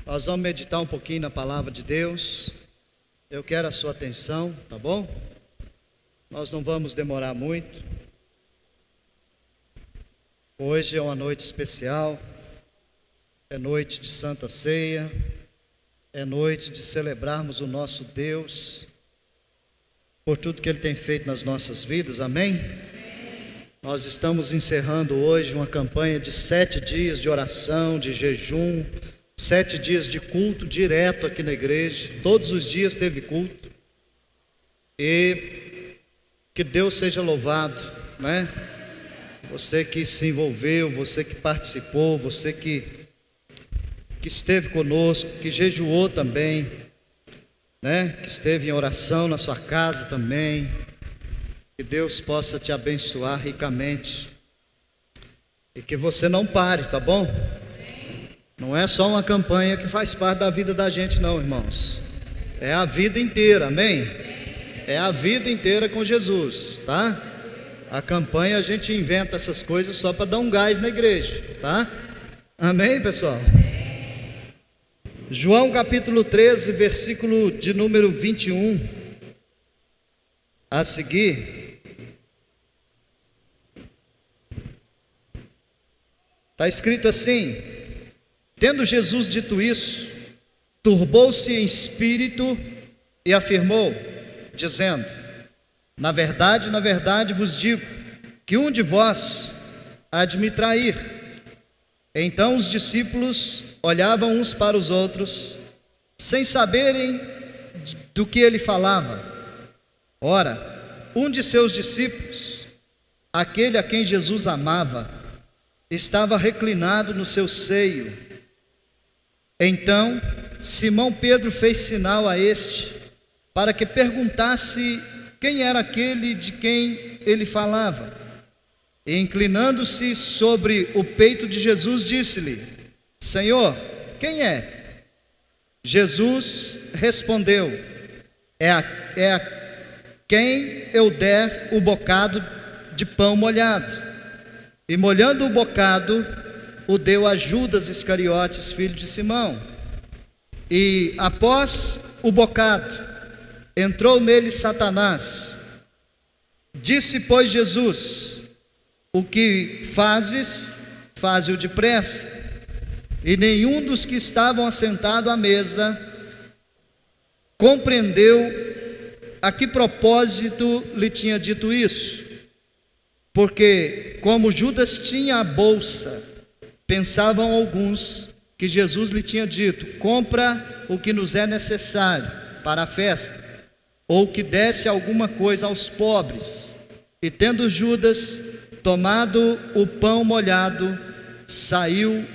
Nós vamos meditar um pouquinho na palavra de Deus. Eu quero a sua atenção, tá bom? Nós não vamos demorar muito. Hoje é uma noite especial, é noite de Santa Ceia, é noite de celebrarmos o nosso Deus por tudo que Ele tem feito nas nossas vidas, amém? Nós estamos encerrando hoje uma campanha de 7 dias de oração, de jejum, 7 dias de culto direto aqui na igreja. Todos os dias teve culto. E que Deus seja louvado, né? Você que se envolveu, você que participou, você que esteve conosco, que jejuou também, né? Que esteve em oração na sua casa também. Que Deus possa te abençoar ricamente. E que você não pare, tá bom? Não é só uma campanha que faz parte da vida da gente não, irmãos. É a vida inteira, amém? É a vida inteira com Jesus, tá? A campanha a gente inventa essas coisas só para dar um gás na igreja, tá? Amém, pessoal? João capítulo 13, versículo de número 21. A seguir, está escrito assim: tendo Jesus dito isso, turbou-se em espírito e afirmou, dizendo: na verdade vos digo, que um de vós há de me trair. Então os discípulos olhavam uns para os outros, sem saberem do que ele falava. Ora, um de seus discípulos, aquele a quem Jesus amava, estava reclinado no seu seio. Então Simão Pedro fez sinal a este, para que perguntasse quem era aquele de quem ele falava. E inclinando-se sobre o peito de Jesus, disse-lhe: Senhor, quem é? Jesus respondeu: é a quem eu der o bocado de pão molhado. E molhando o bocado, o deu a Judas Iscariotes, filho de Simão. E após o bocado, entrou nele Satanás. Disse, pois, Jesus: o que fazes, faze-o depressa. E nenhum dos que estavam assentados à mesa compreendeu a que propósito lhe tinha dito isso. Porque, como Judas tinha a bolsa, pensavam alguns que Jesus lhe tinha dito: compra o que nos é necessário para a festa, ou que desse alguma coisa aos pobres. E tendo Judas tomado o pão molhado, saiu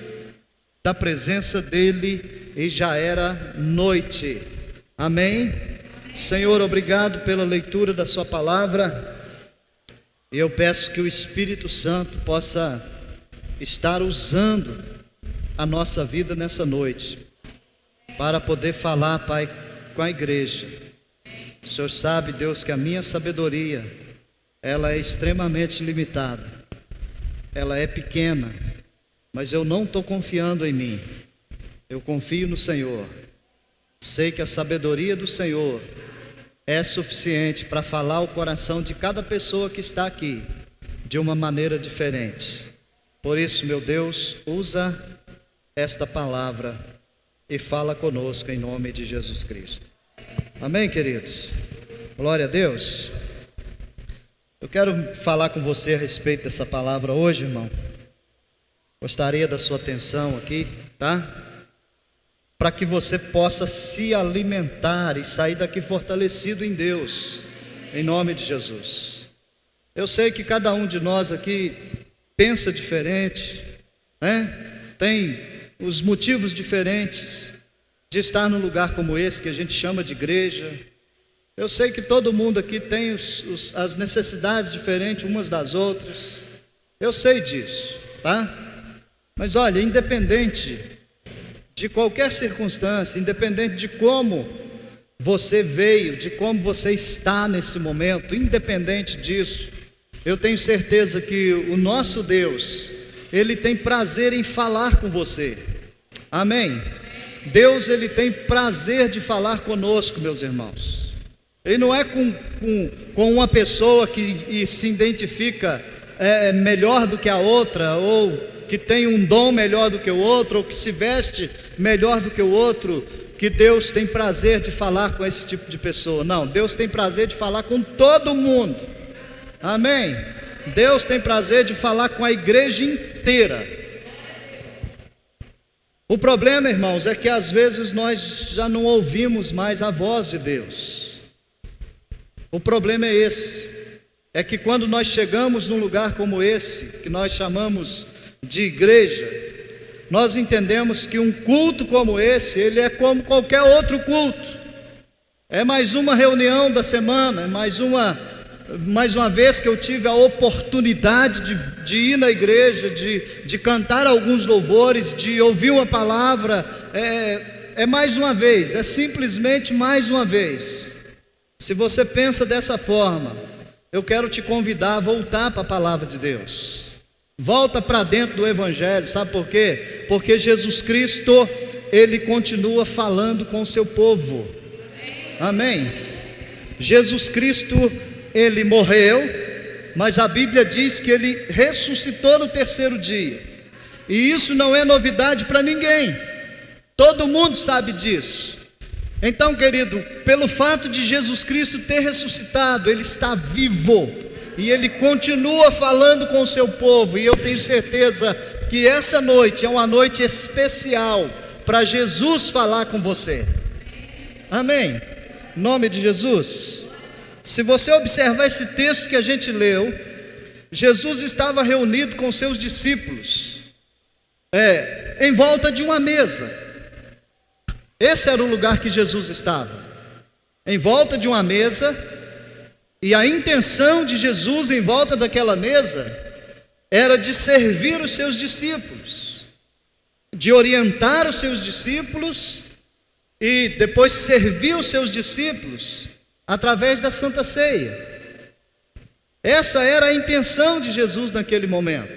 da presença dele, e já era noite. Amém? Senhor, obrigado pela leitura da sua palavra. Eu peço que o Espírito Santo possa estar usando a nossa vida nessa noite, para poder falar, Pai, com a igreja. O Senhor sabe, Deus, que a minha sabedoria, ela é extremamente limitada, ela é pequena, mas eu não estou confiando em mim, eu confio no Senhor. Sei que a sabedoria do Senhor é suficiente para falar o coração de cada pessoa que está aqui de uma maneira diferente. Por isso, meu Deus, usa esta palavra e fala conosco em nome de Jesus Cristo. Amém, queridos? Glória a Deus. Eu quero falar com você a respeito dessa palavra hoje, irmão. Gostaria da sua atenção aqui, tá? Para que você possa se alimentar e sair daqui fortalecido em Deus, em nome de Jesus. Eu sei que cada um de nós aqui pensa diferente, né? Tem os motivos diferentes de estar num lugar como esse, que a gente chama de igreja. Eu sei que todo mundo aqui tem as necessidades diferentes umas das outras. Eu sei disso, tá? Mas olha, independente de qualquer circunstância, independente de como você veio, de como você está nesse momento, independente disso, eu tenho certeza que o nosso Deus, Ele tem prazer em falar com você. Amém? Deus, ele tem prazer de falar conosco, meus irmãos. Ele não é com uma pessoa que se identifica melhor do que a outra, ou que tem um dom melhor do que o outro, ou que se veste melhor do que o outro, que Deus tem prazer de falar com esse tipo de pessoa. Não, Deus tem prazer de falar com todo mundo. Amém? Deus tem prazer de falar com a igreja inteira. O problema, irmãos, é que às vezes nós já não ouvimos mais a voz de Deus. O problema é esse, é que quando nós chegamos num lugar como esse, que nós chamamos de igreja, nós entendemos que um culto como esse, ele é como qualquer outro culto. É mais uma reunião da semana, é mais uma vez que eu tive a oportunidade de ir na igreja, de cantar alguns louvores, de ouvir uma palavra. É mais uma vez, é simplesmente mais uma vez. Se você pensa dessa forma, eu quero te convidar a voltar para a palavra de Deus. Volta para dentro do Evangelho, sabe por quê? Porque Jesus Cristo, ele continua falando com o seu povo. Amém? Jesus Cristo, ele morreu, mas a Bíblia diz que ele ressuscitou no terceiro dia. E isso não é novidade para ninguém. Todo mundo sabe disso. Então, querido, pelo fato de Jesus Cristo ter ressuscitado, ele está vivo. E ele continua falando com o seu povo. E eu tenho certeza que essa noite é uma noite especial para Jesus falar com você. Amém? Em nome de Jesus. Se você observar esse texto que a gente leu, Jesus estava reunido com seus discípulos, em volta de uma mesa. Esse era o lugar que Jesus estava, em volta de uma mesa. E a intenção de Jesus em volta daquela mesa era de servir os seus discípulos, de orientar os seus discípulos e depois servir os seus discípulos através da Santa Ceia. Essa era a intenção de Jesus naquele momento.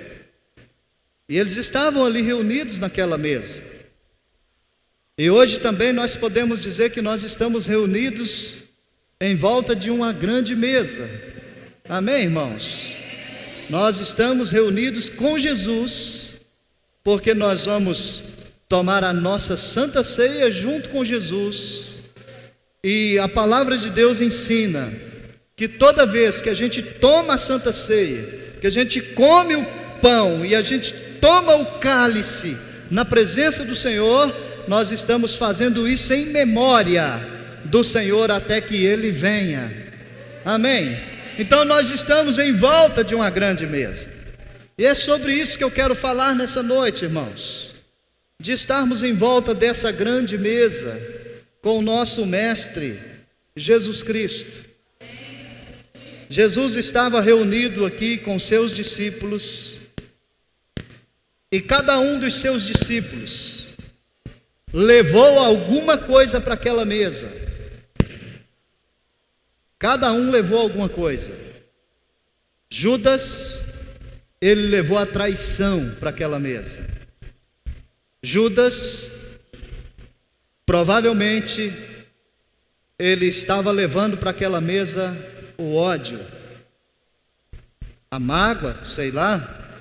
E eles estavam ali reunidos naquela mesa. E hoje também nós podemos dizer que nós estamos reunidos em volta de uma grande mesa. Amém, irmãos? Nós estamos reunidos com Jesus, porque nós vamos tomar a nossa Santa Ceia junto com Jesus. E a palavra de Deus ensina que toda vez que a gente toma a Santa Ceia, que a gente come o pão e a gente toma o cálice na presença do Senhor, nós estamos fazendo isso em memória do Senhor até que Ele venha. Amém? Então nós estamos em volta de uma grande mesa. E é sobre isso que eu quero falar nessa noite, irmãos. De estarmos em volta dessa grande mesa com o nosso Mestre, Jesus Cristo. Jesus estava reunido aqui com seus discípulos, e cada um dos seus discípulos levou alguma coisa para aquela mesa. Cada um levou alguma coisa. Judas, ele levou a traição para aquela mesa. Judas, provavelmente, ele estava levando para aquela mesa o ódio, a mágoa, sei lá,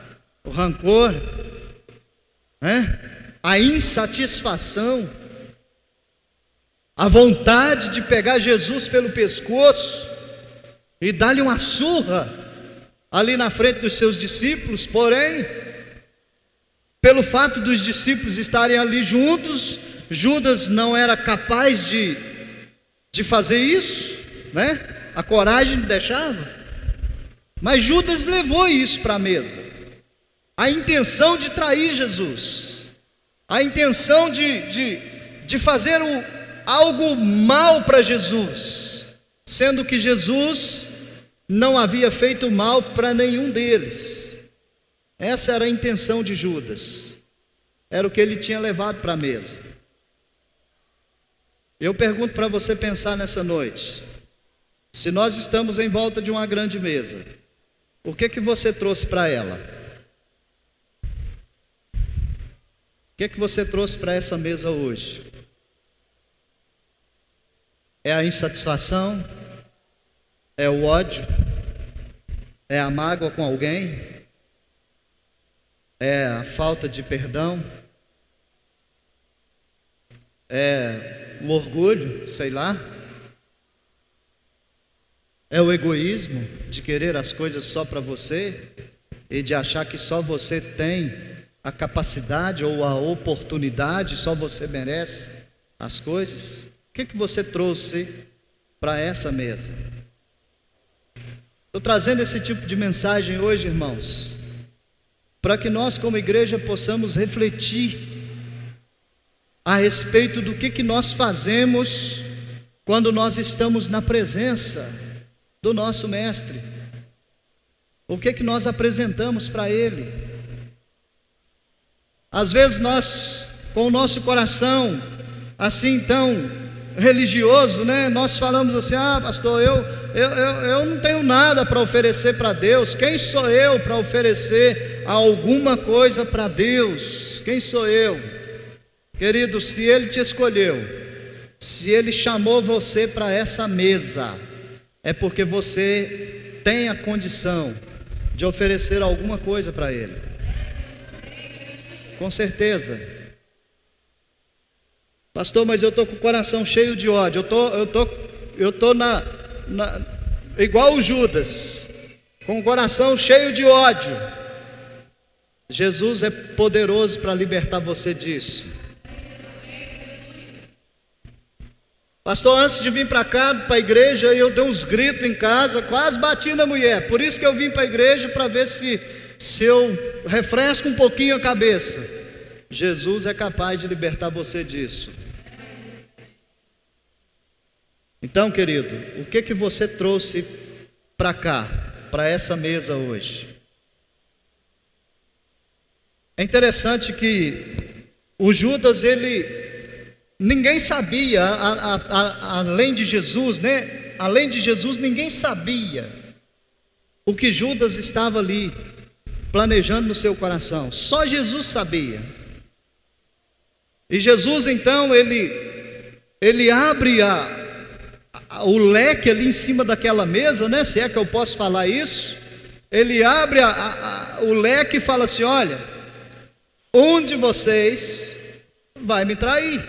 o rancor, a insatisfação, a vontade de pegar Jesus pelo pescoço e dar-lhe uma surra ali na frente dos seus discípulos. Porém, pelo fato dos discípulos estarem ali juntos, Judas não era capaz de fazer isso, A coragem não deixava. Mas Judas levou isso para a mesa, a intenção de trair Jesus, a intenção de fazer algo mal para Jesus, sendo que Jesus não havia feito mal para nenhum deles. Essa era a intenção de Judas, era o que ele tinha levado para a mesa. Eu pergunto para você pensar nessa noite: se nós estamos em volta de uma grande mesa, o que você trouxe para ela? O que você trouxe para essa mesa hoje? É a insatisfação? É o ódio? É a mágoa com alguém? É a falta de perdão? É o orgulho, sei lá? É o egoísmo de querer as coisas só para você e de achar que só você tem a capacidade ou a oportunidade, só você merece as coisas? O que você trouxe para essa mesa? Estou trazendo esse tipo de mensagem hoje, irmãos, para que nós como igreja possamos refletir a respeito do que nós fazemos quando nós estamos na presença do nosso Mestre. O que nós apresentamos para Ele? Às vezes nós, com o nosso coração assim tão religioso, né? Nós falamos assim: ah, pastor, eu não tenho nada para oferecer para Deus. Quem sou eu para oferecer alguma coisa para Deus? Quem sou eu? Querido, se Ele te escolheu, se Ele chamou você para essa mesa, é porque você tem a condição de oferecer alguma coisa para Ele. Com certeza. Pastor, mas eu estou com o coração cheio de ódio. Eu estou igual o Judas, com o coração cheio de ódio. Jesus é poderoso para libertar você disso. Pastor, antes de vir para cá, para a igreja, eu dei uns gritos em casa, quase bati na mulher. Por isso que eu vim para a igreja, para ver se eu refresco um pouquinho a cabeça. Jesus é capaz de libertar você disso. Então, querido, o que você trouxe para cá, para essa mesa hoje? É interessante que o Judas, ninguém sabia, além de Jesus, né? Além de Jesus, ninguém sabia o que Judas estava ali planejando no seu coração. Só Jesus sabia. E Jesus, então, ele abre o leque ali em cima daquela mesa, né? Se é que eu posso falar isso. Ele abre o leque e fala assim: olha, um de vocês vai me trair.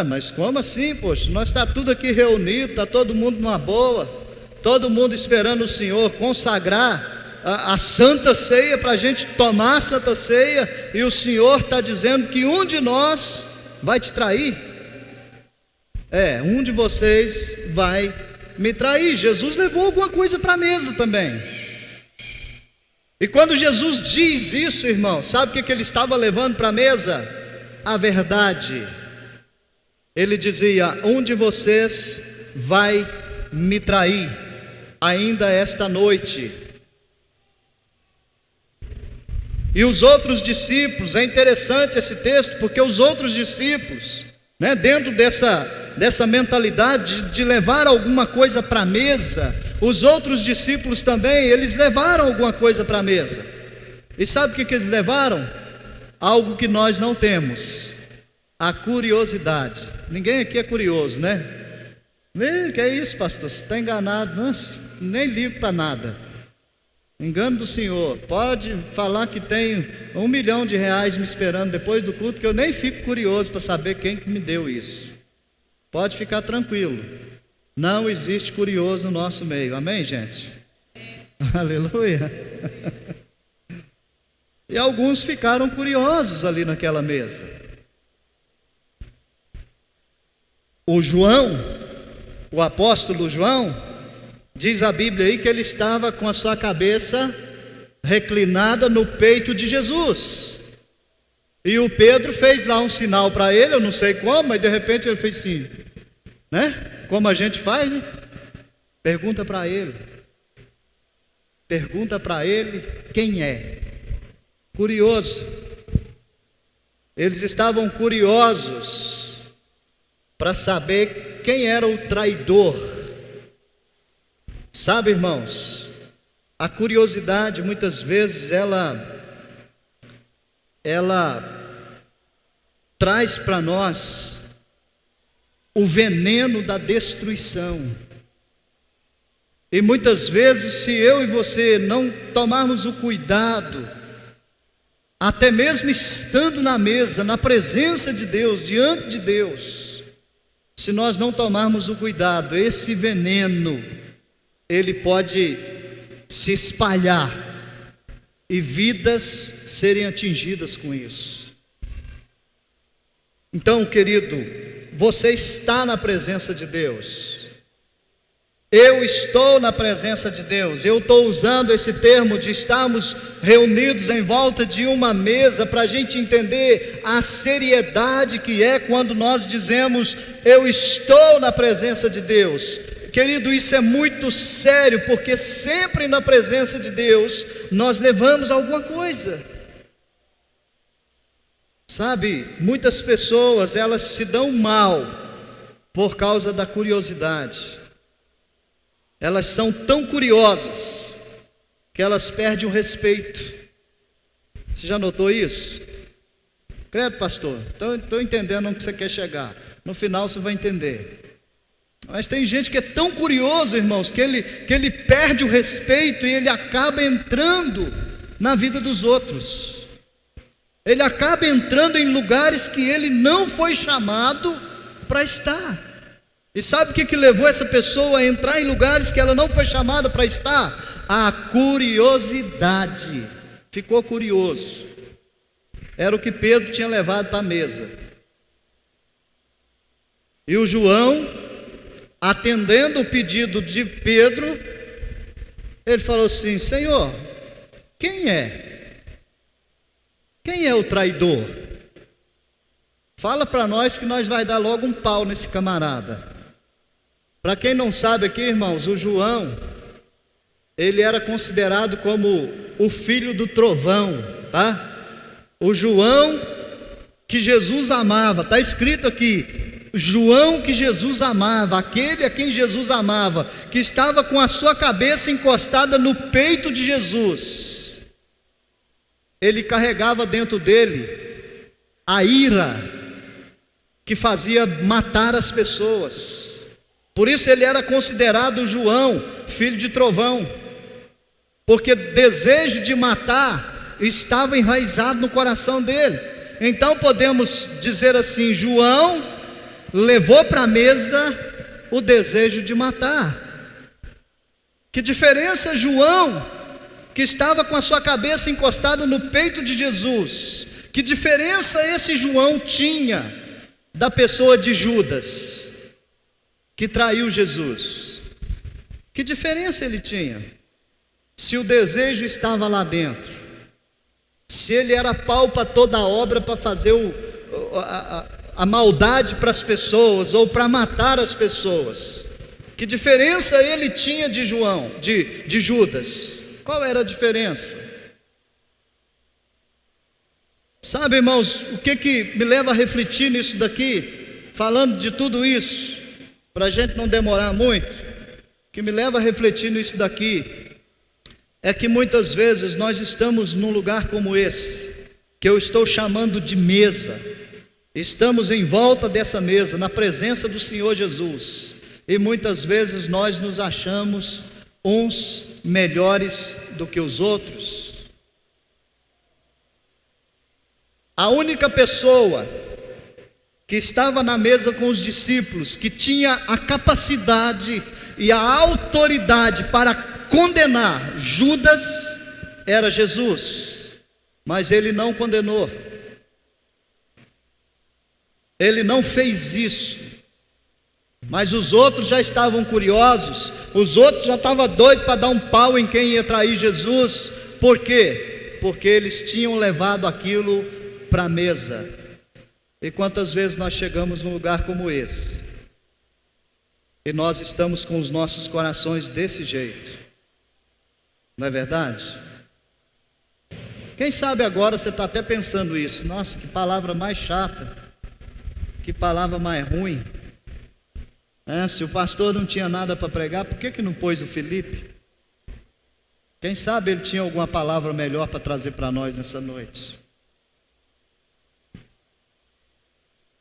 Mas como assim, poxa? Nós está tudo aqui reunido, está todo mundo numa boa, todo mundo esperando o Senhor consagrar a Santa Ceia, para a gente tomar a Santa Ceia, e o Senhor está dizendo que um de nós vai te trair. Um de vocês vai me trair. Jesus levou alguma coisa para a mesa também. E quando Jesus diz isso, irmão, sabe o que ele estava levando para a mesa? A verdade. Ele dizia: um de vocês vai me trair, ainda esta noite. E os outros discípulos, é interessante esse texto, porque os outros discípulos, né, dentro dessa mentalidade de levar alguma coisa para a mesa, os outros discípulos também, eles levaram alguma coisa para a mesa. E sabe o que eles levaram? Algo que nós não temos: a curiosidade. Ninguém aqui é curioso, né? Que é isso, pastor? Você está enganado. Nossa, nem ligo para nada. Engano do Senhor. Pode falar que tem R$1 milhão me esperando depois do culto, que eu nem fico curioso para saber quem que me deu isso. Pode ficar tranquilo. Não existe curioso no nosso meio. Amém, gente? Aleluia. E alguns ficaram curiosos ali naquela mesa. O João, o apóstolo João, diz a Bíblia aí que ele estava com a sua cabeça reclinada no peito de Jesus. E o Pedro fez lá um sinal para ele, eu não sei como, mas de repente ele fez assim, né? Como a gente faz, né? Pergunta para ele quem é. Curioso. Eles estavam curiosos para saber quem era o traidor. Sabe, irmãos, a curiosidade muitas vezes ela traz para nós o veneno da destruição. E muitas vezes, se eu e você não tomarmos o cuidado, até mesmo estando na mesa, na presença de Deus, diante de Deus, se nós não tomarmos o cuidado, esse veneno, ele pode se espalhar e vidas serem atingidas com isso. Então, querido, você está na presença de Deus. Eu estou na presença de Deus. Eu estou usando esse termo de estarmos reunidos em volta de uma mesa para a gente entender a seriedade que é quando nós dizemos: eu estou na presença de Deus. Querido, isso é muito sério, porque sempre na presença de Deus nós levamos alguma coisa. Sabe, muitas pessoas, elas se dão mal por causa da curiosidade. Elas são tão curiosas que elas perdem o respeito. Você já notou isso? Credo, pastor, estou entendendo onde você quer chegar. No final você vai entender. Mas tem gente que é tão curioso, irmãos, que ele perde o respeito e ele acaba entrando na vida dos outros. Ele acaba entrando em lugares que ele não foi chamado para estar. E sabe o que levou essa pessoa a entrar em lugares que ela não foi chamada para estar? A curiosidade. Ficou curioso. Era o que Pedro tinha levado para a mesa. E o João, atendendo o pedido de Pedro, ele falou assim: Senhor, quem é? Quem é o traidor? Fala para nós que nós vai dar logo um pau nesse camarada. Para quem não sabe aqui, irmãos, o João, ele era considerado como o filho do trovão, tá? O João que Jesus amava, está escrito aqui, João que Jesus amava, aquele a quem Jesus amava, que estava com a sua cabeça encostada no peito de Jesus. Ele carregava dentro dele a ira que fazia matar as pessoas. Por isso ele era considerado João, filho de trovão, porque desejo de matar estava enraizado no coração dele. Então podemos dizer assim: João levou para a mesa o desejo de matar. Que diferença João, que estava com a sua cabeça encostada no peito de Jesus, que diferença esse João tinha da pessoa de Judas, que traiu Jesus? Que diferença ele tinha? Se o desejo estava lá dentro, se ele era pau para toda a obra para fazer a maldade para as pessoas ou para matar as pessoas, que diferença ele tinha de João, de Judas? Qual era a diferença? Sabe, irmãos, o que me leva a refletir nisso daqui, falando de tudo isso, para a gente não demorar muito, que me leva a refletir nisso daqui, é que muitas vezes nós estamos num lugar como esse, que eu estou chamando de mesa, estamos em volta dessa mesa, na presença do Senhor Jesus, e muitas vezes nós nos achamos uns melhores do que os outros. A única pessoa que estava na mesa com os discípulos, que tinha a capacidade e a autoridade para condenar Judas, era Jesus, mas ele não condenou, ele não fez isso. Mas os outros já estavam curiosos, os outros já estavam doidos para dar um pau em quem ia trair Jesus. Por quê? Porque eles tinham levado aquilo para a mesa. E quantas vezes nós chegamos num lugar como esse e nós estamos com os nossos corações desse jeito, não é verdade? Quem sabe agora você está até pensando isso: nossa, que palavra mais chata, que palavra mais ruim. Se o pastor não tinha nada para pregar, por que não pôs o Felipe? Quem sabe ele tinha alguma palavra melhor para trazer para nós nessa noite.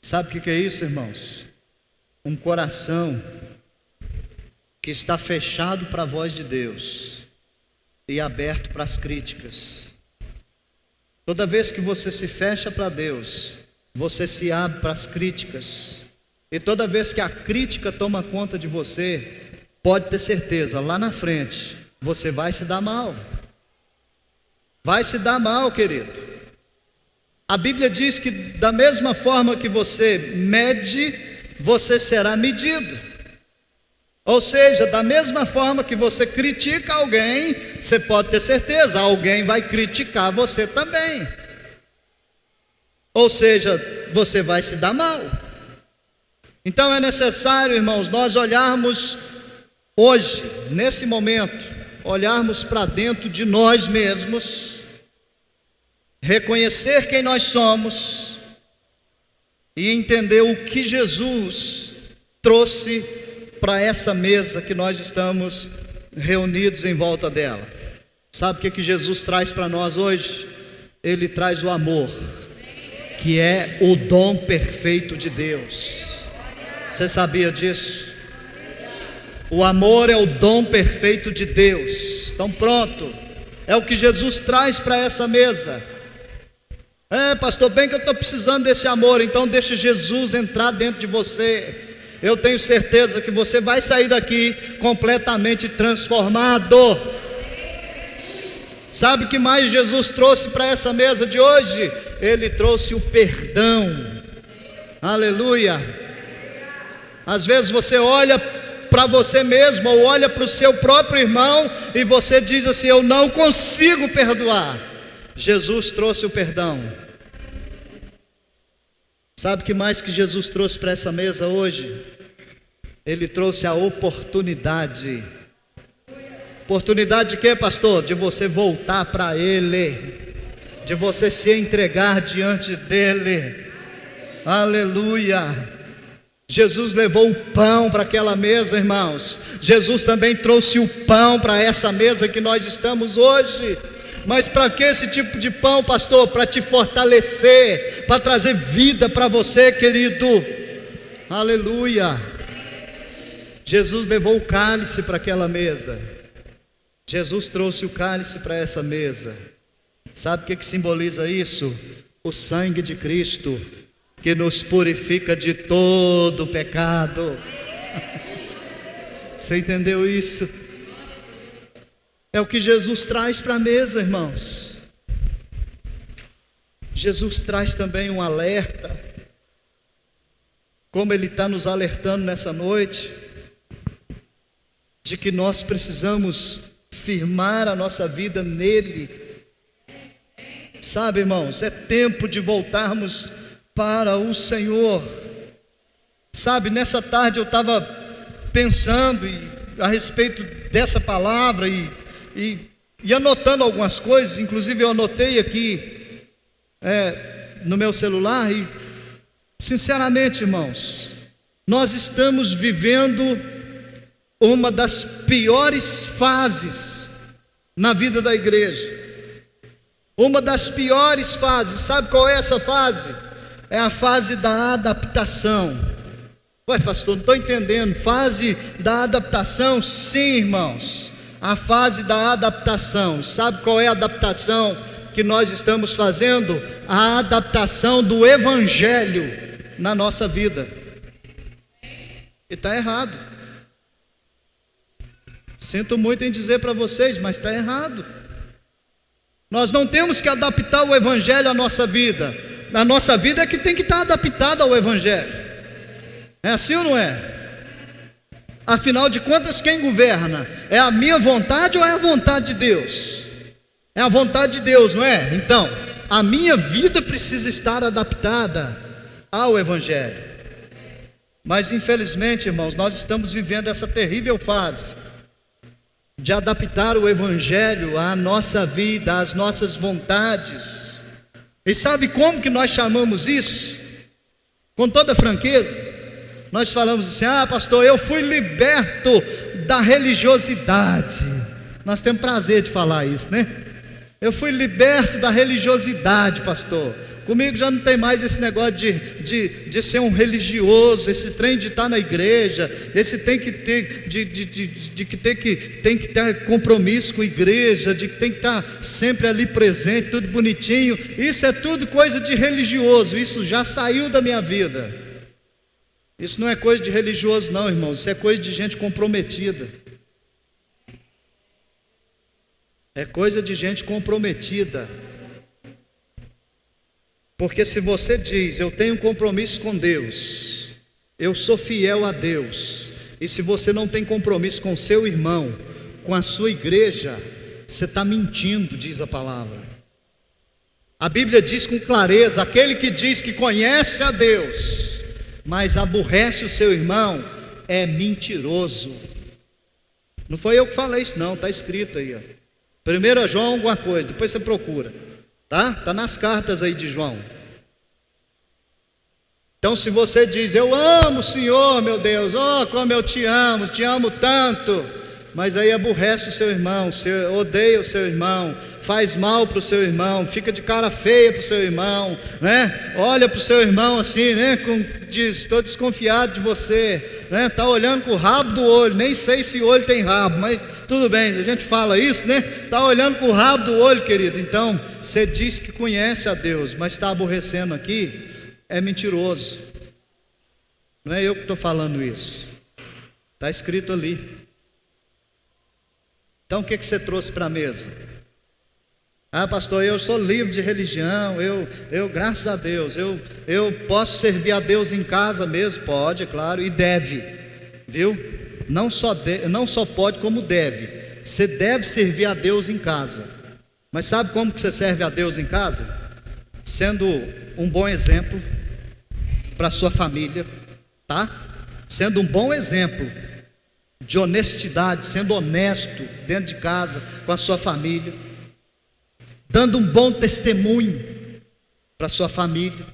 Sabe o que é isso, irmãos? um coração que está fechado para a voz de Deus e aberto para as críticas. Toda vez que você se fecha para Deus, você se abre para as críticas. E toda vez que a crítica toma conta de você, pode ter certeza, lá na frente, você vai se dar mal. Vai se dar mal, querido. A Bíblia diz que da mesma forma que você mede, você será medido. Ou seja, da mesma forma que você critica alguém, você pode ter certeza, alguém vai criticar você também. Ou seja, você vai se dar mal. Então é necessário, irmãos, nós olharmos hoje, nesse momento, olharmos para dentro de nós mesmos, reconhecer quem nós somos e entender o que Jesus trouxe para essa mesa que nós estamos reunidos em volta dela. Sabe o que Jesus traz para nós hoje? Ele traz o amor, que é o dom perfeito de Deus. Você sabia disso? O amor é o dom perfeito de Deus. Então pronto, é o que Jesus traz para essa mesa. Pastor, bem que eu estou precisando desse amor, então deixe Jesus entrar dentro de você. Eu tenho certeza que você vai sair daqui completamente transformado. Sabe o que mais Jesus trouxe para essa mesa de hoje? Ele trouxe o perdão. Aleluia. Às vezes você olha para você mesmo ou olha para o seu próprio irmão e você diz assim: eu não consigo perdoar. Jesus trouxe o perdão. Sabe o que mais que Jesus trouxe para essa mesa hoje? Ele trouxe a oportunidade. Oportunidade de quê, pastor? De você voltar para Ele, de você se entregar diante dEle. Aleluia. Jesus levou o pão para aquela mesa, irmãos. Jesus também trouxe o pão para essa mesa que nós estamos hoje. Mas para que esse tipo de pão, pastor? Para te fortalecer, para trazer vida para você, querido. Aleluia. Jesus levou o cálice para aquela mesa. Jesus trouxe o cálice para essa mesa. Sabe o que simboliza isso? O sangue de Cristo, que nos purifica de todo pecado. Você entendeu isso? É o que Jesus traz para a mesa, irmãos. Jesus traz também um alerta, como Ele está nos alertando nessa noite, de que nós precisamos firmar a nossa vida nele. Sabe, irmãos, é tempo de voltarmos para o Senhor. Sabe, nessa tarde eu estava pensando a respeito dessa palavra e anotando algumas coisas. Inclusive eu anotei aqui no meu celular. E sinceramente, irmãos, nós estamos vivendo uma das piores fases na vida da igreja. Uma das piores fases. Sabe qual é essa fase? É a fase da adaptação. Ué, pastor, não estou entendendo. Fase da adaptação? Sim, irmãos, a fase da adaptação. Sabe qual é a adaptação que nós estamos fazendo? A adaptação do Evangelho na nossa vida. E está errado. Sinto muito em dizer para vocês, mas está errado. Nós não temos que adaptar o Evangelho à nossa vida. A nossa vida é que tem que estar adaptada ao Evangelho. É assim ou não é? Afinal de contas, quem governa? É a minha vontade ou é a vontade de Deus? É a vontade de Deus, não é? Então, a minha vida precisa estar adaptada ao Evangelho. Mas infelizmente, irmãos, nós estamos vivendo essa terrível fase de adaptar o Evangelho à nossa vida, às nossas vontades. E sabe como que nós chamamos isso? Com toda franqueza, nós falamos assim: pastor, eu fui liberto da religiosidade. Nós temos prazer de falar isso, né? Eu fui liberto da religiosidade, pastor. Comigo já não tem mais esse negócio de ser um religioso, esse trem de estar na igreja, esse tem que ter, tem que ter compromisso com a igreja, de que tem que estar sempre ali presente, tudo bonitinho. Isso é tudo coisa de religioso, isso já saiu da minha vida. Isso não é coisa de religioso não, irmãos, isso é coisa de gente comprometida. É coisa de gente comprometida. Porque se você diz, eu tenho um compromisso com Deus, eu sou fiel a Deus, e se você não tem compromisso com o seu irmão, com a sua igreja, você está mentindo, diz a palavra. A Bíblia diz com clareza: aquele que diz que conhece a Deus, mas aborrece o seu irmão, é mentiroso. Não foi eu que falei isso não, está escrito aí, ó. 1 João alguma coisa, depois você procura, tá? Está nas cartas aí de João. Então se você diz, eu amo o Senhor, meu Deus, oh como eu te amo tanto, mas aí aborrece o seu irmão, odeia o seu irmão, faz mal para o seu irmão, fica de cara feia para o seu irmão, né? Olha para o seu irmão assim, né? Diz, estou desconfiado de você, né? Está olhando com o rabo do olho, nem sei se o olho tem rabo, mas tudo bem, se a gente fala isso, né? Está olhando com o rabo do olho, querido. Então, você diz que conhece a Deus, mas está aborrecendo aqui, é mentiroso. Não é eu que estou falando isso, está escrito ali. Então o que você trouxe para a mesa? Ah, pastor, eu sou livre de religião, eu graças a Deus, eu posso servir a Deus em casa mesmo. Pode, é claro, e deve, viu? Não só pode, como deve. Você deve servir a Deus em casa. Mas sabe como que você serve a Deus em casa? Sendo um bom exemplo para a sua família, tá? Sendo um bom exemplo de honestidade, sendo honesto dentro de casa, com a sua família, dando um bom testemunho para a sua família.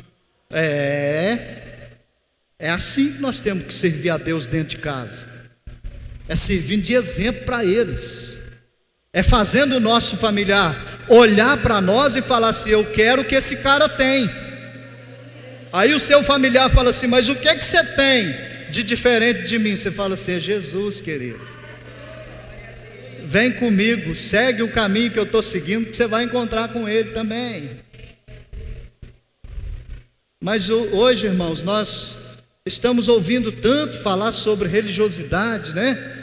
É assim que nós temos que servir a Deus dentro de casa, é servindo de exemplo para eles, é fazendo o nosso familiar olhar para nós e falar assim, eu quero o que esse cara tem. Aí o seu familiar fala assim, mas o que é que você tem de diferente de mim? Você fala assim, é Jesus, querido, vem comigo, segue o caminho que eu estou seguindo, que você vai encontrar com Ele também. Mas hoje, irmãos, nós estamos ouvindo tanto falar sobre religiosidade, né?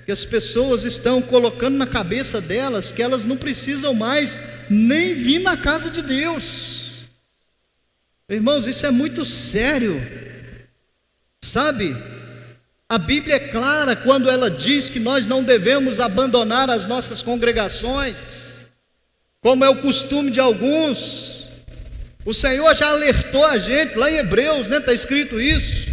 Que as pessoas estão colocando na cabeça delas que elas não precisam mais nem vir na casa de Deus. Irmãos, isso é muito sério, sabe? A Bíblia é clara quando ela diz que nós não devemos abandonar as nossas congregações, como é o costume de alguns. O Senhor já alertou a gente, lá em Hebreus, né, está escrito isso,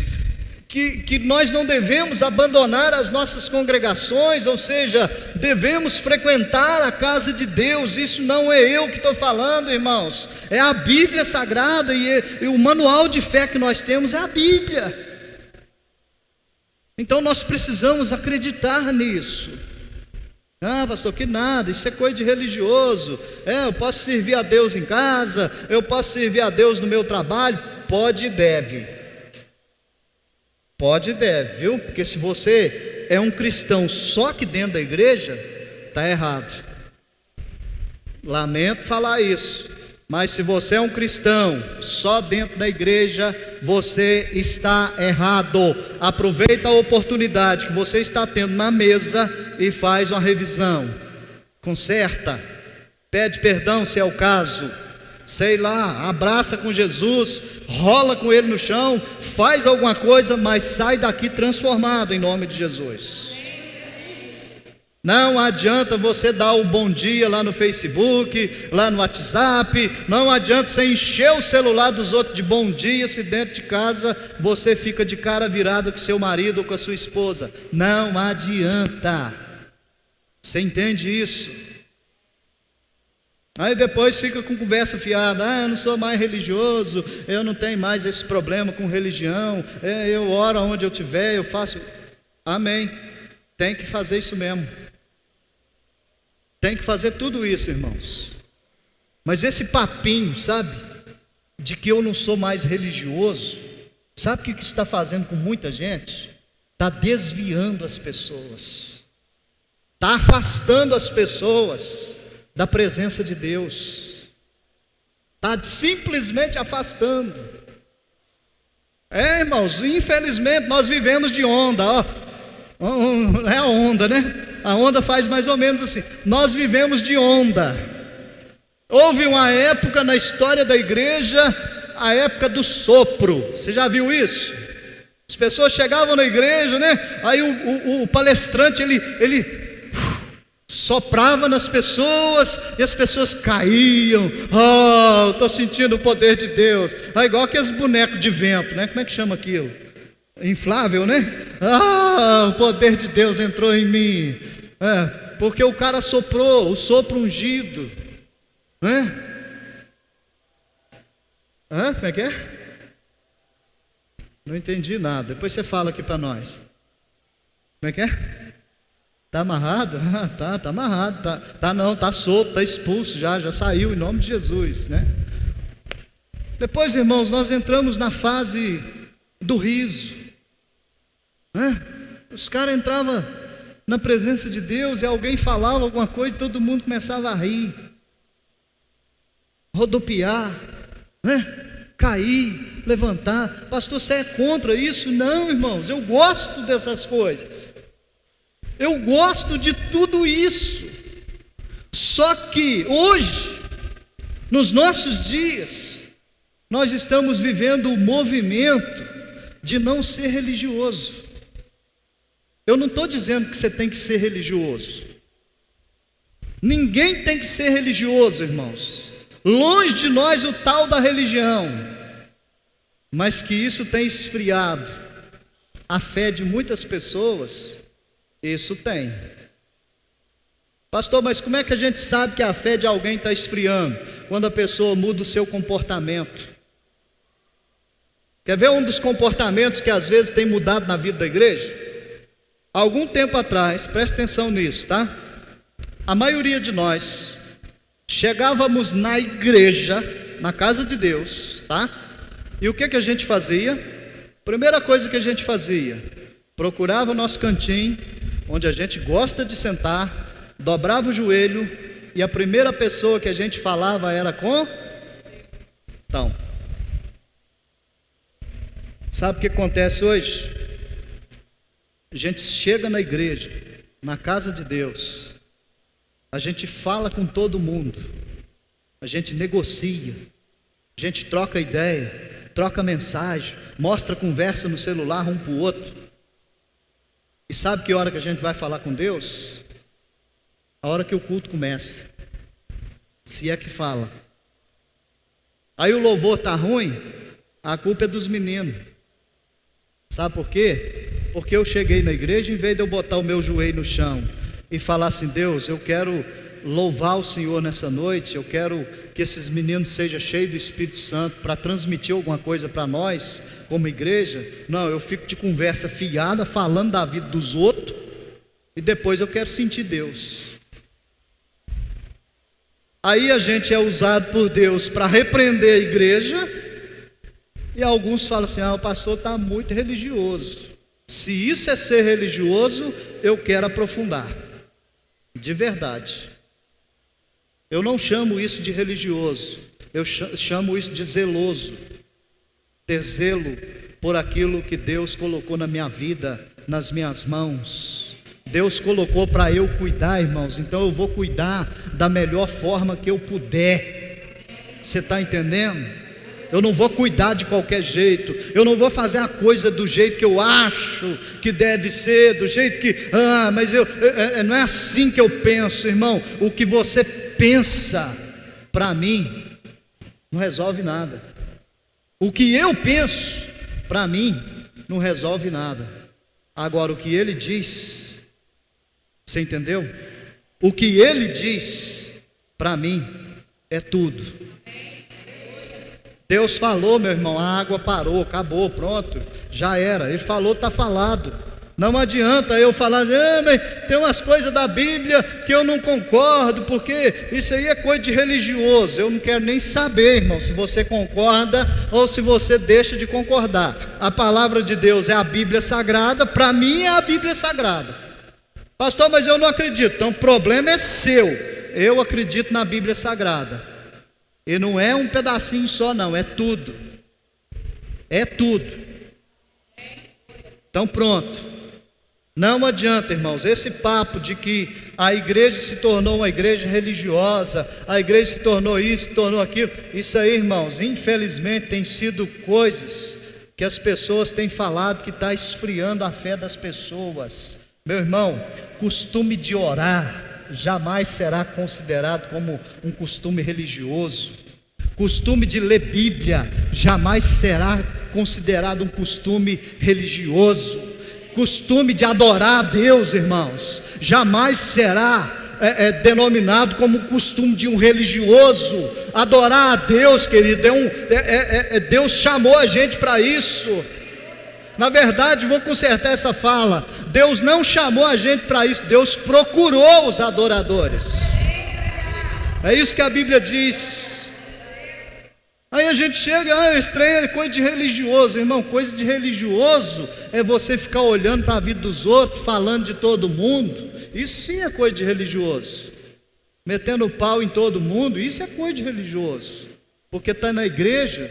que nós não devemos abandonar as nossas congregações, ou seja, devemos frequentar a casa de Deus. Isso não é eu que estou falando, irmãos, é a Bíblia Sagrada, e o manual de fé que nós temos é a Bíblia. Então nós precisamos acreditar nisso. Ah, pastor, que nada, isso é coisa de religioso. Eu posso servir a Deus em casa, eu posso servir a Deus no meu trabalho. Pode e deve. Pode e deve, viu? Porque se você é um cristão só que dentro da igreja, está errado. Lamento falar isso, mas se você é um cristão só dentro da igreja, você está errado. Aproveita a oportunidade que você está tendo na mesa e faz uma revisão, conserta, pede perdão se é o caso, sei lá, abraça com Jesus, rola com Ele no chão, faz alguma coisa, mas sai daqui transformado em nome de Jesus. Não adianta você dar o bom dia lá no Facebook, lá no WhatsApp, não adianta você encher o celular dos outros de bom dia, se dentro de casa você fica de cara virada com seu marido ou com a sua esposa. Não adianta. Você entende isso? Aí depois fica com conversa fiada, eu não sou mais religioso, eu não tenho mais esse problema com religião, eu oro onde eu estiver, eu faço. Amém, tem que fazer isso mesmo, tem que fazer tudo isso, irmãos. Mas esse papinho, sabe, de que eu não sou mais religioso, sabe o que isso está fazendo com muita gente? Está desviando as pessoas, está afastando as pessoas da presença de Deus, está simplesmente afastando. Irmãos, infelizmente nós vivemos de onda, ó. É a onda, né? A onda faz mais ou menos assim. Nós vivemos de onda. Houve uma época na história da igreja, a época do sopro. Você já viu isso? As pessoas chegavam na igreja, né? Aí o palestrante ele soprava nas pessoas e as pessoas caíam. Eu estou sentindo o poder de Deus. Igual aqueles bonecos de vento, né? Como é que chama aquilo? Inflável, né? O poder de Deus entrou em mim. Porque o cara soprou, o sopro ungido, né? Como é que é? Não entendi nada. Depois você fala aqui para nós. Como é que é? Está amarrado? Tá amarrado. Tá solto, tá expulso já saiu em nome de Jesus, né? Depois, irmãos, nós entramos na fase do riso, né? Os caras entravam na presença de Deus e alguém falava alguma coisa e todo mundo começava a rir, rodopiar, né? Cair, levantar. Pastor, você é contra isso? Não, irmãos, eu gosto dessas coisas. Eu gosto de tudo isso. Só que hoje, nos nossos dias, nós estamos vivendo o movimento de não ser religioso. Eu não estou dizendo que você tem que ser religioso. Ninguém tem que ser religioso, irmãos. Longe de nós o tal da religião. Mas que isso tem esfriado a fé de muitas pessoas, isso tem. Pastor, mas como é que a gente sabe que a fé de alguém está esfriando? Quando a pessoa muda o seu comportamento. Quer ver um dos comportamentos que às vezes tem mudado na vida da igreja? Algum tempo atrás, preste atenção nisso, tá? A maioria de nós chegávamos na igreja, na casa de Deus, tá? E o que a gente fazia? Primeira coisa que a gente fazia, procurava o nosso cantinho, onde a gente gosta de sentar, dobrava o joelho, e a primeira pessoa que a gente falava era com? Então, sabe o que acontece hoje? A gente chega na igreja, na casa de Deus, a gente fala com todo mundo, a gente negocia, a gente troca ideia, troca mensagem, mostra conversa no celular um para o outro. E sabe que hora que a gente vai falar com Deus? A hora que o culto começa, se é que fala. Aí o louvor está ruim, a culpa é dos meninos. Sabe por quê? Porque eu cheguei na igreja, em vez de eu botar o meu joelho no chão e falar assim: Deus, eu quero louvar o Senhor nessa noite, eu quero que esses meninos sejam cheios do Espírito Santo para transmitir alguma coisa para nós como igreja. Não, eu fico de conversa fiada, falando da vida dos outros, e depois eu quero sentir Deus. Aí a gente é usado por Deus para repreender a igreja, e alguns falam assim: o pastor está muito religioso. Se isso é ser religioso, eu quero aprofundar, de verdade. Eu não chamo isso de religioso, eu chamo isso de zeloso. Ter zelo por aquilo que Deus colocou na minha vida, nas minhas mãos. Deus colocou para eu cuidar, irmãos, então eu vou cuidar da melhor forma que eu puder. Você está entendendo? Eu não vou cuidar de qualquer jeito, eu não vou fazer a coisa do jeito que eu acho que deve ser, do jeito que, mas não é assim que eu penso, irmão. O que você pensa, para mim, não resolve nada. O que eu penso, para mim, não resolve nada. Agora, o que ele diz, você entendeu? O que ele diz, para mim, é tudo. Deus falou, meu irmão, a água parou, acabou, pronto, já era. Ele falou, está falado. Não adianta eu falar, tem umas coisas da Bíblia que eu não concordo, porque isso aí é coisa de religioso. Eu não quero nem saber, irmão, se você concorda ou se você deixa de concordar. A palavra de Deus é a Bíblia Sagrada, para mim é a Bíblia Sagrada. Pastor, mas eu não acredito. Então o problema é seu. Eu acredito na Bíblia Sagrada. E não é um pedacinho só não, é tudo. É tudo. Então pronto. Não adianta, irmãos, esse papo de que a igreja se tornou uma igreja religiosa, a igreja se tornou isso, se tornou aquilo. Isso aí, irmãos, infelizmente tem sido coisas que as pessoas têm falado que está esfriando a fé das pessoas. Meu irmão, costume de orar jamais será considerado como um costume religioso. Costume de ler Bíblia jamais será considerado um costume religioso. Costume de adorar a Deus, irmãos, jamais será denominado como um costume de um religioso. Adorar a Deus, querido, Deus chamou a gente para isso. Na verdade, vou consertar essa fala. Deus não chamou a gente para isso, Deus procurou os adoradores. É isso que a Bíblia diz. Aí a gente chega, estranho, é coisa de religioso. Irmão, coisa de religioso é você ficar olhando para a vida dos outros, falando de todo mundo. Isso sim é coisa de religioso. Metendo pau em todo mundo, isso é coisa de religioso. Porque está na igreja,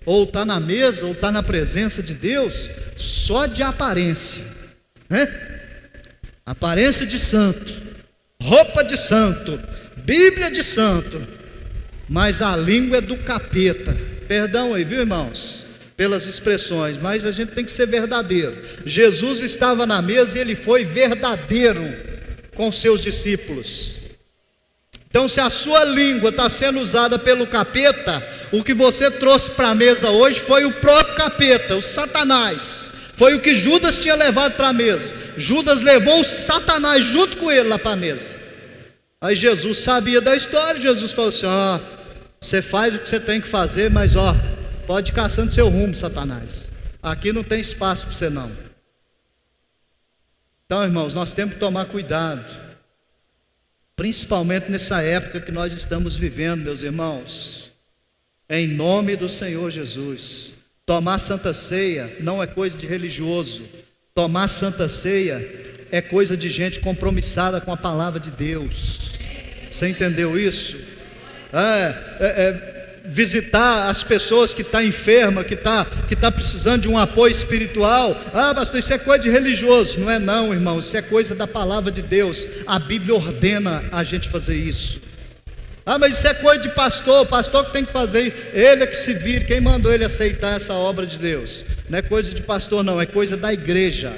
ou está na mesa, ou está na presença de Deus, só de aparência, né? Aparência de santo, roupa de santo, Bíblia de santo, mas a língua é do capeta. Perdão aí, viu, irmãos, pelas expressões, mas a gente tem que ser verdadeiro. Jesus estava na mesa e ele foi verdadeiro com seus discípulos. Então, se a sua língua está sendo usada pelo capeta, o que você trouxe para a mesa hoje foi o próprio capeta, o Satanás. Foi o que Judas tinha levado para a mesa. Judas levou o Satanás junto com ele lá para a mesa. Aí Jesus sabia da história. Jesus falou assim: você faz o que você tem que fazer, mas pode ir caçando seu rumo, Satanás. Aqui não tem espaço para você não. Então, irmãos, nós temos que tomar cuidado, principalmente nessa época que nós estamos vivendo, meus irmãos. Em nome do Senhor Jesus. Tomar Santa Ceia não é coisa de religioso. Tomar Santa Ceia é coisa de gente compromissada com a palavra de Deus. Você entendeu isso? Visitar as pessoas que estão enfermas, que tá precisando de um apoio espiritual. Pastor, isso é coisa de religioso. Não é não, irmão, isso é coisa da palavra de Deus. A Bíblia ordena a gente fazer isso. Mas isso é coisa de pastor, o pastor que tem que fazer, ele é que se vira. Quem mandou ele aceitar essa obra de Deus? Não é coisa de pastor não, é coisa da igreja.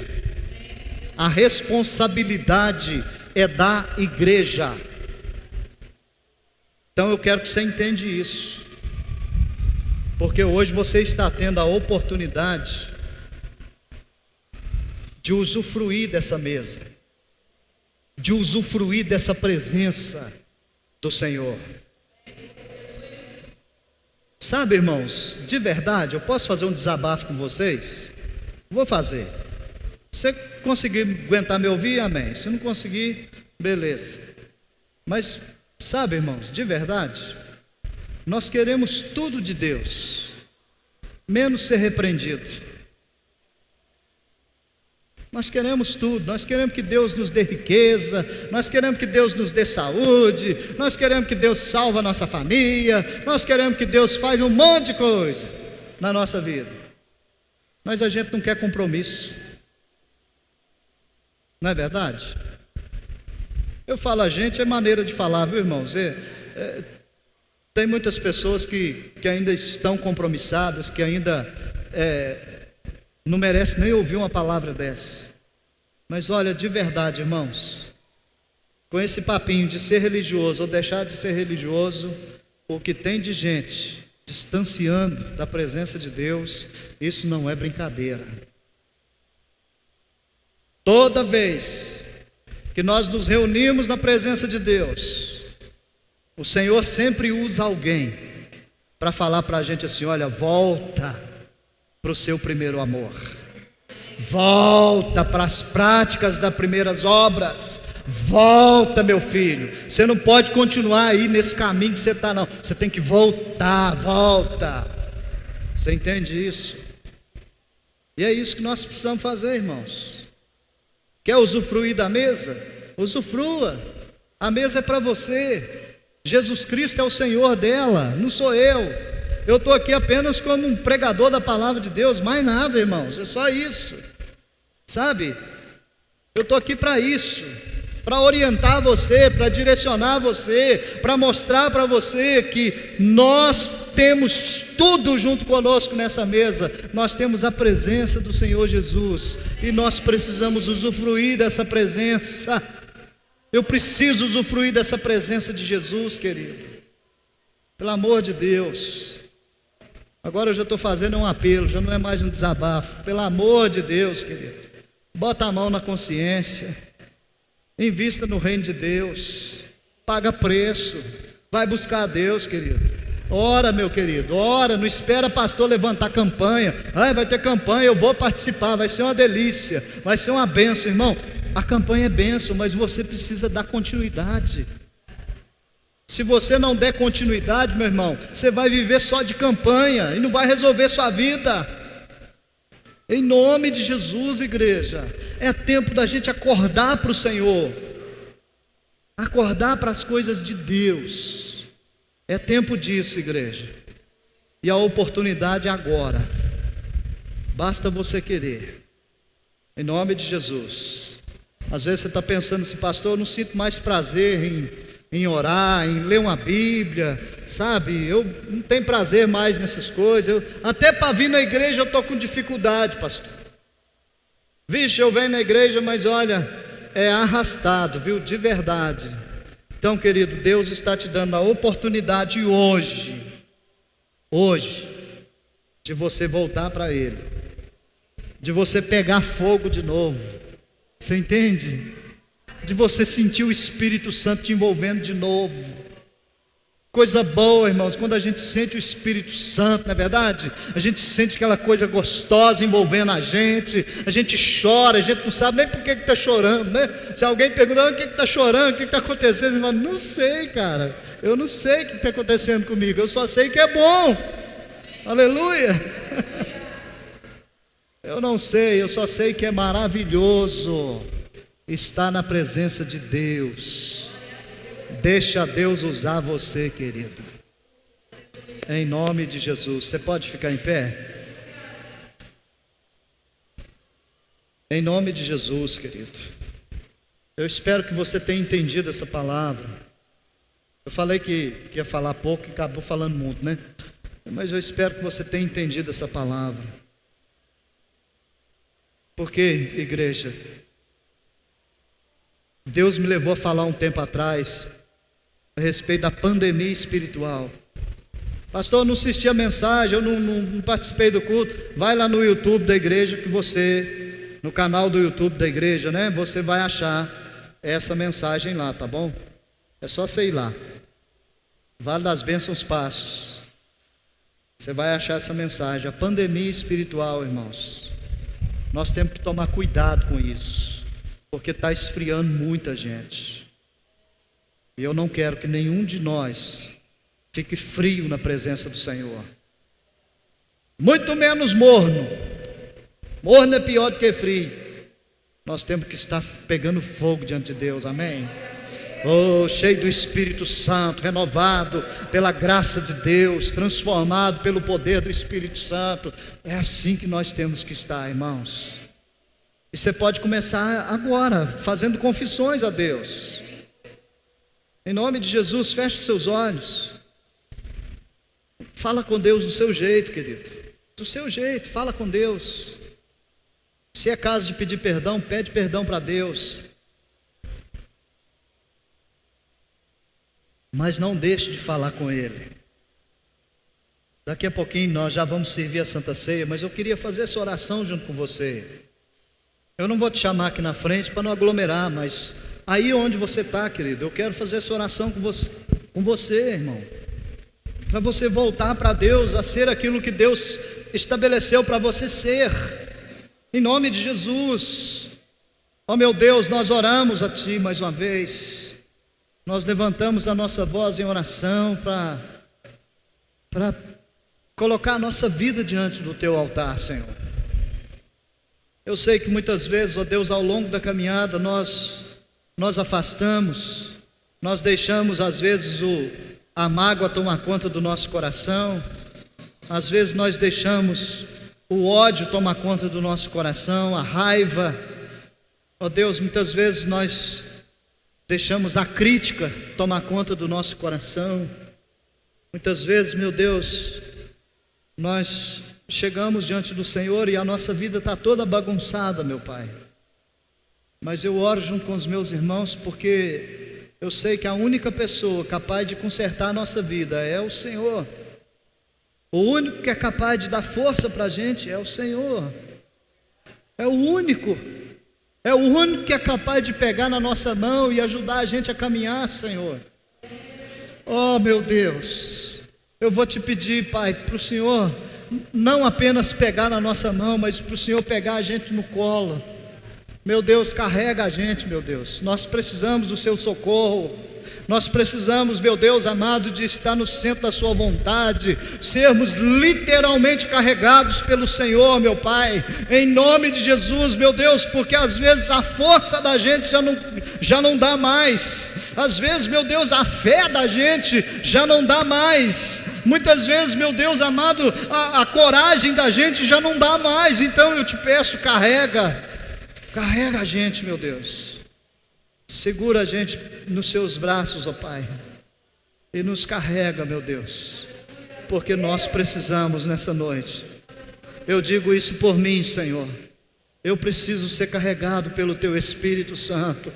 A responsabilidade é da igreja. Então eu quero que você entenda isso, porque hoje você está tendo a oportunidade de usufruir dessa mesa, de usufruir dessa presença do Senhor. Sabe, irmãos, de verdade, eu posso fazer um desabafo com vocês? Vou fazer. Se você conseguir aguentar me ouvir, amém. Se não conseguir, beleza. Mas sabe, irmãos, de verdade, nós queremos tudo de Deus, menos ser repreendido. Nós queremos tudo, nós queremos que Deus nos dê riqueza, nós queremos que Deus nos dê saúde, nós queremos que Deus salve a nossa família, nós queremos que Deus faça um monte de coisa na nossa vida, mas a gente não quer compromisso, não é verdade? Eu falo a gente, é maneira de falar, viu, irmãos? Tem muitas pessoas que ainda estão compromissadas, que ainda não merecem nem ouvir uma palavra dessa. Mas olha, de verdade, irmãos, com esse papinho de ser religioso ou deixar de ser religioso, o que tem de gente distanciando da presença de Deus, isso não é brincadeira. Toda vez que nós nos reunimos na presença de Deus, o Senhor sempre usa alguém para falar para a gente assim: olha, volta para o seu primeiro amor. Volta para as práticas das primeiras obras. Volta, meu filho. Você não pode continuar aí nesse caminho que você está, não. Você tem que voltar, volta. Você entende isso? E é isso que nós precisamos fazer, irmãos. Quer usufruir da mesa? Usufrua. A mesa é para você. Jesus Cristo é o Senhor dela, não sou eu. Eu estou aqui apenas como um pregador da palavra de Deus, mais nada, irmãos, é só isso. Sabe? Eu estou aqui para isso, para orientar você, para direcionar você, para mostrar para você que nós temos tudo junto conosco nessa mesa. Nós temos a presença do Senhor Jesus e nós precisamos usufruir dessa presença. Eu preciso usufruir dessa presença de Jesus, querido. Pelo amor de Deus. Agora eu já estou fazendo um apelo, já não é mais um desabafo. Pelo amor de Deus, querido. Bota a mão na consciência. Invista no reino de Deus. Paga preço. Vai buscar a Deus, querido. Ora, meu querido, ora. Não espera pastor levantar campanha. Vai ter campanha, eu vou participar. Vai ser uma delícia. Vai ser uma bênção, irmão. A campanha é bênção, mas você precisa dar continuidade. Se você não der continuidade, meu irmão, você vai viver só de campanha e não vai resolver sua vida. Em nome de Jesus, igreja, é tempo da gente acordar para o Senhor, acordar para as coisas de Deus. É tempo disso, igreja. E a oportunidade é agora. Basta você querer. Em nome de Jesus. Às vezes você está pensando assim, pastor, eu não sinto mais prazer em orar, em ler uma Bíblia, sabe? Eu não tenho prazer mais nessas coisas. Até para vir na igreja eu estou com dificuldade, pastor. Vixe, eu venho na igreja, mas olha, é arrastado, viu? De verdade. Então, querido, Deus está te dando a oportunidade hoje, de você voltar para Ele, de você pegar fogo de novo. Você entende? De você sentir o Espírito Santo te envolvendo de novo. Coisa boa, irmãos, quando a gente sente o Espírito Santo, não é verdade? A gente sente aquela coisa gostosa envolvendo a gente chora, a gente não sabe nem por que está chorando, né? Se alguém pergunta, o que está chorando, o que está acontecendo? Você fala, não sei, cara, eu não sei o que está acontecendo comigo, eu só sei que é bom. Aleluia. Eu não sei, eu só sei que é maravilhoso estar na presença de Deus. Deixa Deus usar você, querido. Em nome de Jesus. Você pode ficar em pé? Em nome de Jesus, querido. Eu espero que você tenha entendido essa palavra. Eu falei que ia falar pouco e acabou falando muito, né? Mas eu espero que você tenha entendido essa palavra. Porque, igreja, Deus me levou a falar um tempo atrás a respeito da pandemia espiritual. Pastor, eu não assisti a mensagem, eu não participei do culto. Vai lá no YouTube da igreja que você, no canal do YouTube da igreja, né? Você vai achar essa mensagem lá, tá bom? É só você ir lá. Vale das Bênçãos Passos. Você vai achar essa mensagem, a pandemia espiritual, irmãos. Nós temos que tomar cuidado com isso, porque está esfriando muita gente. E eu não quero que nenhum de nós fique frio na presença do Senhor. Muito menos morno. Morno é pior do que frio. Nós temos que estar pegando fogo diante de Deus, amém? Oh, cheio do Espírito Santo, renovado pela graça de Deus, transformado pelo poder do Espírito Santo. É assim que nós temos que estar, irmãos. E você pode começar agora, fazendo confissões a Deus. Em nome de Jesus, feche seus olhos. Fala com Deus do seu jeito, querido. Do seu jeito, fala com Deus. Se é caso de pedir perdão, pede perdão para Deus. Mas não deixe de falar com Ele. Daqui a pouquinho nós já vamos servir a Santa Ceia, mas eu queria fazer essa oração junto com você. Eu não vou te chamar aqui na frente para não aglomerar, mas aí onde você está, querido, eu quero fazer essa oração com você, irmão. Para você voltar para Deus, a ser aquilo que Deus estabeleceu para você ser. em nome de Jesus. Ó meu Deus, nós oramos a Ti mais uma vez, nós levantamos a nossa voz em oração para colocar a nossa vida diante do Teu altar, Senhor. Eu sei que muitas vezes, ó Deus, ao longo da caminhada nós afastamos, nós deixamos às vezes a mágoa tomar conta do nosso coração, às vezes nós deixamos o ódio tomar conta do nosso coração, a raiva. Ó Deus, muitas vezes nós deixamos a crítica tomar conta do nosso coração. Muitas vezes, meu Deus, nós chegamos diante do Senhor e a nossa vida está toda bagunçada, meu Pai. Mas eu oro junto com os meus irmãos, porque eu sei que a única pessoa capaz de consertar a nossa vida é o Senhor. O único que é capaz de dar força para a gente é o Senhor. É o único que é capaz de pegar na nossa mão e ajudar a gente a caminhar, Senhor. Oh, meu Deus, eu vou te pedir, Pai, para o Senhor não apenas pegar na nossa mão, mas para o Senhor pegar a gente no colo. Meu Deus, carrega a gente, meu Deus. Nós precisamos do Seu socorro. Nós precisamos, meu Deus amado, de estar no centro da Sua vontade, sermos literalmente carregados pelo Senhor, meu Pai, em nome de Jesus, meu Deus, porque às vezes a força da gente já não dá mais, às vezes, meu Deus, a fé da gente já não dá mais, muitas vezes, meu Deus amado, a coragem da gente já não dá mais. Então eu te peço, carrega a gente, meu Deus. Segura a gente nos Seus braços, ó Pai, e nos carrega, meu Deus, porque nós precisamos nessa noite. Eu digo isso por mim, Senhor. Eu preciso ser carregado pelo Teu Espírito Santo.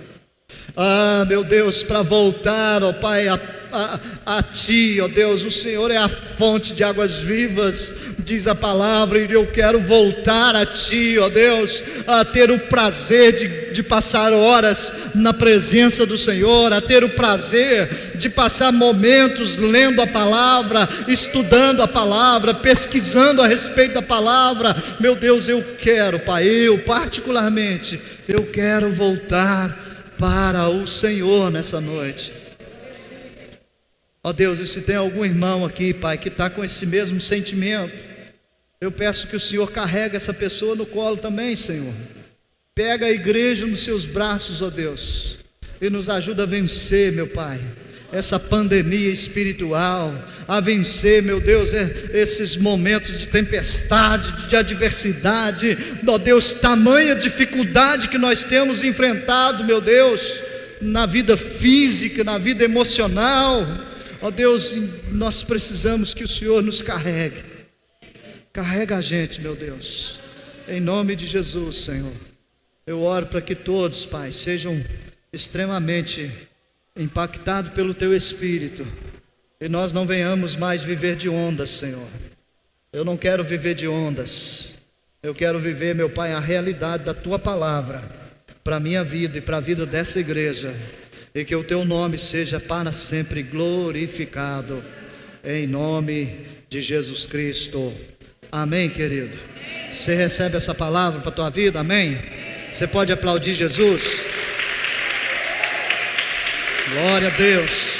Ah, meu Deus, para voltar, ó Pai, a Ti, ó Deus. O Senhor é a fonte de águas vivas, diz a palavra, e eu quero voltar a Ti, ó Deus, a ter o prazer de passar horas na presença do Senhor, a ter o prazer de passar momentos lendo a palavra, estudando a palavra, pesquisando a respeito da palavra. Meu Deus, eu quero, Pai, eu particularmente, eu quero voltar para o Senhor nessa noite. Ó Deus, e se tem algum irmão aqui, Pai, que está com esse mesmo sentimento, eu peço que o Senhor carregue essa pessoa no colo também, Senhor. Pega a igreja nos Seus braços, ó Deus, e nos ajuda a vencer, meu Pai, essa pandemia espiritual, a vencer, meu Deus, esses momentos de tempestade, de adversidade, ó Deus, tamanha dificuldade que nós temos enfrentado, meu Deus, na vida física, na vida emocional. Ó Deus, nós precisamos que o Senhor nos carregue. Carrega a gente, meu Deus, em nome de Jesus, Senhor. Eu oro para que todos, Pai, sejam extremamente impactados pelo Teu Espírito, e nós não venhamos mais viver de ondas, Senhor. Eu não quero viver de ondas. Eu quero viver, meu Pai, a realidade da Tua palavra para a minha vida e para a vida dessa igreja, e que o Teu nome seja para sempre glorificado, em nome de Jesus Cristo. Amém, querido? Você recebe essa palavra para a tua vida? Amém? Você pode aplaudir Jesus? Glória a Deus.